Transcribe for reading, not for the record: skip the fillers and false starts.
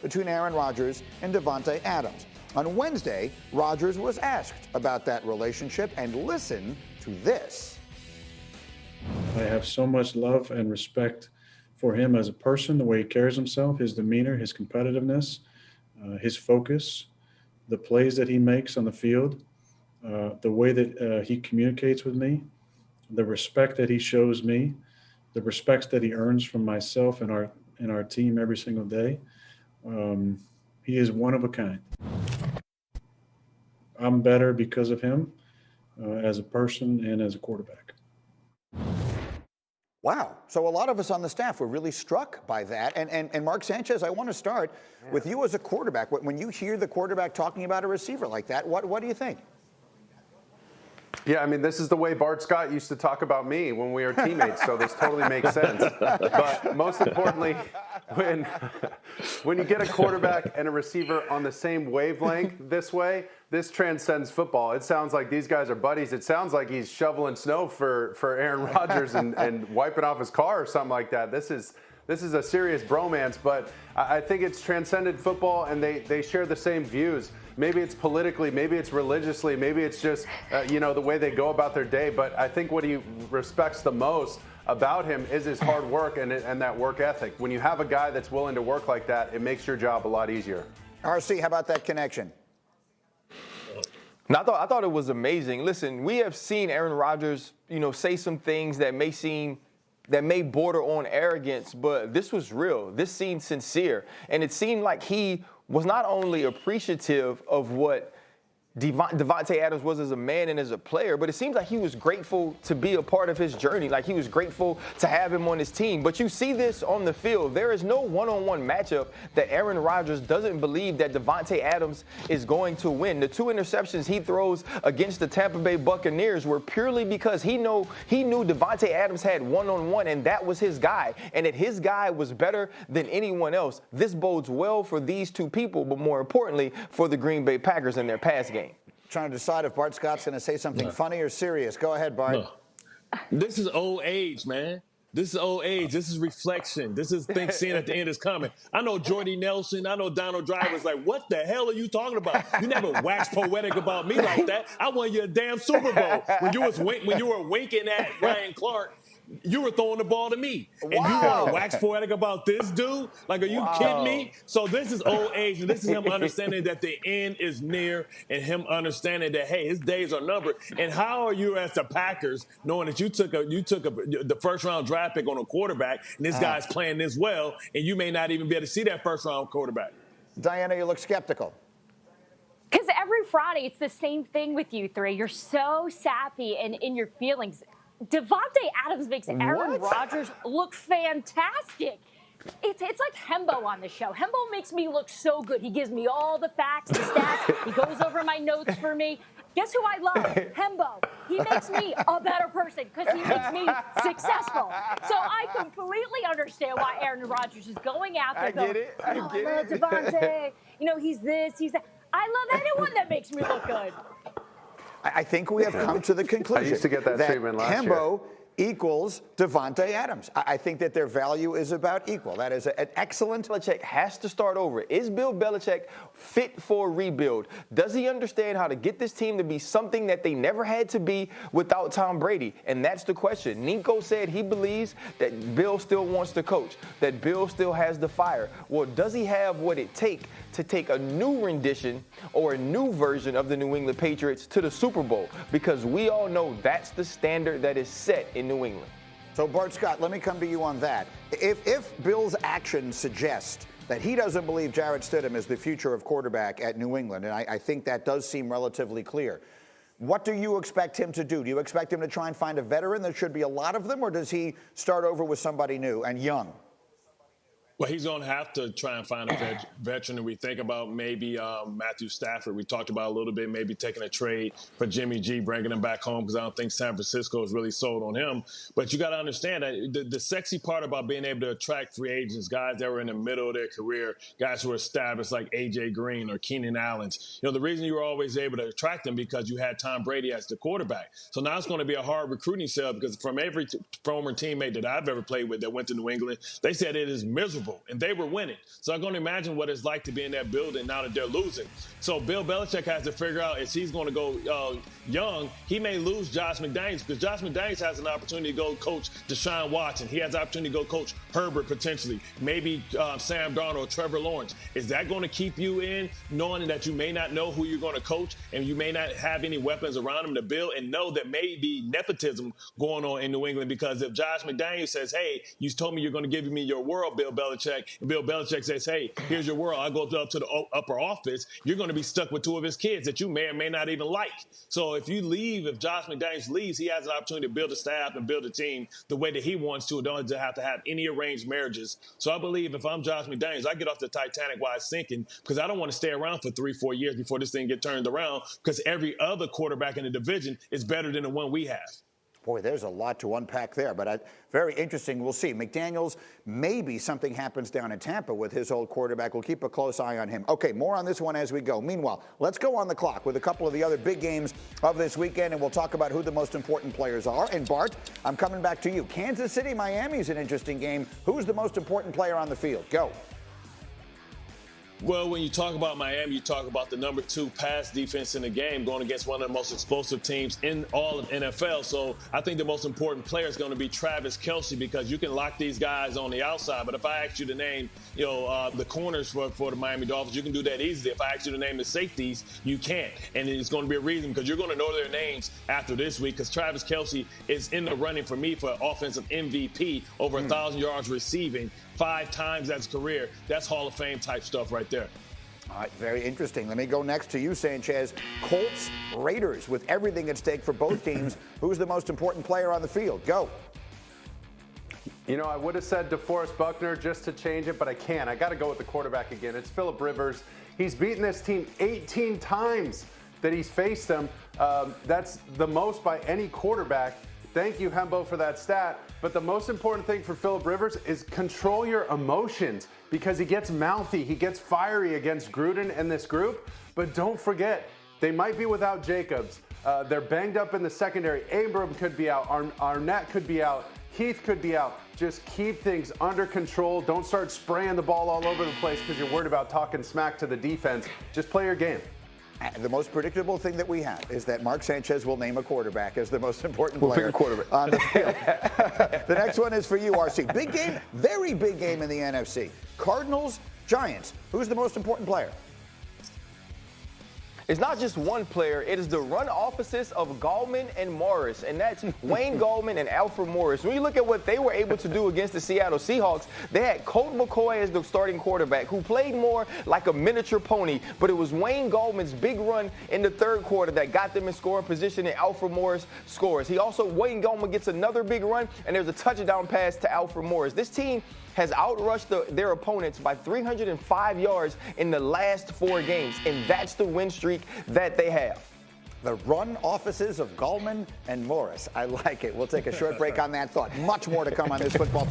between Aaron Rodgers and Davante Adams. On Wednesday, Rodgers was asked about that relationship, and listen to this. I have so much love and respect for him as a person, the way he carries himself, his demeanor, his competitiveness, his focus, the plays that he makes on the field, the way that he communicates with me, the respect that he shows me, the respect that he earns from myself and our team every single day. He is one of a kind. I'm better because of him as a person and as a quarterback. Wow. So a lot of us on the staff were really struck by that. And Mark Sanchez, I want to start with you as a quarterback. When you hear the quarterback talking about a receiver like that, what do you think? Yeah, I mean, this is the way Bart Scott used to talk about me when we were teammates, so this totally makes sense. But most importantly, when you get a quarterback and a receiver on the same wavelength this way, this transcends football. It sounds like these guys are buddies. It sounds like he's shoveling snow for Aaron Rodgers and wiping off his car or something like that. This is a serious bromance, but I think it's transcended football, and they share the same views. Maybe it's politically, maybe it's religiously, maybe it's just, the way they go about their day. But I think what he respects the most about him is his hard work and that work ethic. When you have a guy that's willing to work like that, it makes your job a lot easier. RC, how about that connection? I thought it was amazing. Listen, we have seen Aaron Rodgers, say some things that may border on arrogance, but this was real. This seemed sincere. And it seemed like he was not only appreciative of what Davante Adams was as a man and as a player, but it seems like he was grateful to be a part of his journey. Like he was grateful to have him on his team. But you see this on the field. There is no one-on-one matchup that Aaron Rodgers doesn't believe that Davante Adams is going to win. The 2 interceptions he throws against the Tampa Bay Buccaneers were purely because he knew Davante Adams had one-on-one, and that was his guy, and that his guy was better than anyone else. This bodes well for these two people, but more importantly, for the Green Bay Packers and their pass game. Trying to decide if Bart Scott's going to say something funny or serious. Go ahead, Bart. No. This is old age, man. This is old age. This is reflection. This is seeing at the end is coming. I know Jordy Nelson. I know Donald Driver's like, what the hell are you talking about? You never waxed poetic about me like that. I won you a damn Super Bowl. When you were winking at Ryan Clark, you were throwing the ball to me. And you want to wax poetic about this dude? Like, are you kidding me? So this is old age, and this is him understanding that the end is near, and him understanding that, hey, his days are numbered. And how are you as the Packers knowing that you took the first-round draft pick on a quarterback, and this guy's playing this well, and you may not even be able to see that first-round quarterback? Diana, you look skeptical. Because every Friday, it's the same thing with you three. You're so sappy and in your feelings. Davante Adams makes Aaron Rodgers look fantastic. It's like Hembo on the show. Hembo makes me look so good. He gives me all the facts, the stats. He goes over my notes for me. Guess who I love? Hembo. He makes me a better person because he makes me successful. So I completely understand why Aaron Rodgers is going out there going, I love Davante. He's this, he's that. I love anyone that makes me look good. I think we have come to the conclusion I used to get that treatment last Hembo equals Davante Adams. I think that their value is about equal. That is an excellent. Belichick has to start over. Is Bill Belichick fit for a rebuild? Does he understand how to get this team to be something that they never had to be without Tom Brady? And that's the question. Nico said he believes that Bill still wants to coach, that Bill still has the fire. Well, does he have what it takes to take a new rendition or a new version of the New England Patriots to the Super Bowl? Because we all know that's the standard that is set in New England. So, Bart Scott, let me come to you on that. If Bill's actions suggest that he doesn't believe Jarrett Stidham is the future of quarterback at New England, and I think that does seem relatively clear, what do you expect him to do? Do you expect him to try and find a veteran? There should be a lot of them, or does he start over with somebody new and young? Well, he's going to have to try and find a veteran. And we think about maybe Matthew Stafford. We talked about a little bit, maybe taking a trade for Jimmy G, bringing him back home because I don't think San Francisco is really sold on him. But you got to understand that the sexy part about being able to attract free agents, guys that were in the middle of their career, guys who were established like A.J. Green or Keenan Allen, the reason you were always able to attract them because you had Tom Brady as the quarterback. So now it's going to be a hard recruiting sale because from every former teammate that I've ever played with that went to New England, they said it is miserable Bowl, and they were winning. So I'm going to imagine what it's like to be in that building now that they're losing. So Bill Belichick has to figure out if he's going to go young. He may lose Josh McDaniels because Josh McDaniels has an opportunity to go coach Deshaun Watson. He has the opportunity to go coach Herbert potentially, maybe Sam Darnold, Trevor Lawrence. Is that going to keep you in knowing that you may not know who you're going to coach and you may not have any weapons around him to build, and know that may be nepotism going on in New England? Because if Josh McDaniels says, hey, you told me you're going to give me your world, Bill Belichick, and Bill Belichick says, hey, here's your world, I go up to the upper office, you're going to be stuck with two of his kids that you may or may not even like. So if Josh McDaniels leaves, he has an opportunity to build a staff and build a team the way that he wants to, and don't have to have any arranged marriages. So I believe if I'm Josh McDaniels, I get off the Titanic while it's sinking, because I don't want to stay around for 3-4 years before this thing gets turned around, because every other quarterback in the division is better than the one we have. Boy, there's a lot to unpack there, but very interesting. We'll see. McDaniels, maybe something happens down in Tampa with his old quarterback. We'll keep a close eye on him. Okay, more on this one as we go. Meanwhile, let's go on the clock with a couple of the other big games of this weekend, and we'll talk about who the most important players are. And Bart, I'm coming back to you. Kansas City, Miami is an interesting game. Who's the most important player on the field? Go. Well, when you talk about Miami, you talk about the number 2 pass defense in the game going against one of the most explosive teams in all of NFL. So I think the most important player is going to be Travis Kelce, because you can lock these guys on the outside. But if I ask you to name, the corners for the Miami Dolphins, you can do that easily. If I ask you to name the safeties, you can't. And it's going to be a reason, because you're going to know their names after this week, because Travis Kelce is in the running for me for offensive MVP, over 1,000 yards receiving, 5 times as career. That's Hall of Fame type stuff right there. All right, very interesting. Let me go next to you, Sanchez. Colts, Raiders, with everything at stake for both teams. Who's the most important player on the field? Go. I would have said DeForest Buckner just to change it, but I can't. I got to go with the quarterback again. It's Phillip Rivers. He's beaten this team 18 times that he's faced them. That's the most by any quarterback. Thank you, Hembo, for that stat. But the most important thing for Phillip Rivers is control your emotions, because he gets mouthy, he gets fiery against Gruden and this group. But don't forget, they might be without Jacobs. They're banged up in the secondary. Abram could be out. Arnett could be out. Heath could be out. Just keep things under control. Don't start spraying the ball all over the place because you're worried about talking smack to the defense. Just play your game. The most predictable thing that we have is that Mark Sanchez will name a quarterback as the most important player pick a quarterback on the field. The next one is for you, RC. Big game, very big game in the NFC. Cardinals, Giants. Who's the most important player? It's not just one player. It is the run offices of Gallman and Morris, and that's Wayne Gallman and Alfred Morris. When you look at what they were able to do against the Seattle Seahawks, they had Colt McCoy as the starting quarterback, who played more like a miniature pony, but it was Wayne Gallman's big run in the third quarter that got them in scoring position, and Alfred Morris scores. Wayne Gallman gets another big run, and there's a touchdown pass to Alfred Morris. This team has outrushed their opponents by 305 yards in the last 4 games, and that's the win streak that they have. The run offices of Gallman and Morris. I like it. We'll take a short break on that thought. Much more to come on this football.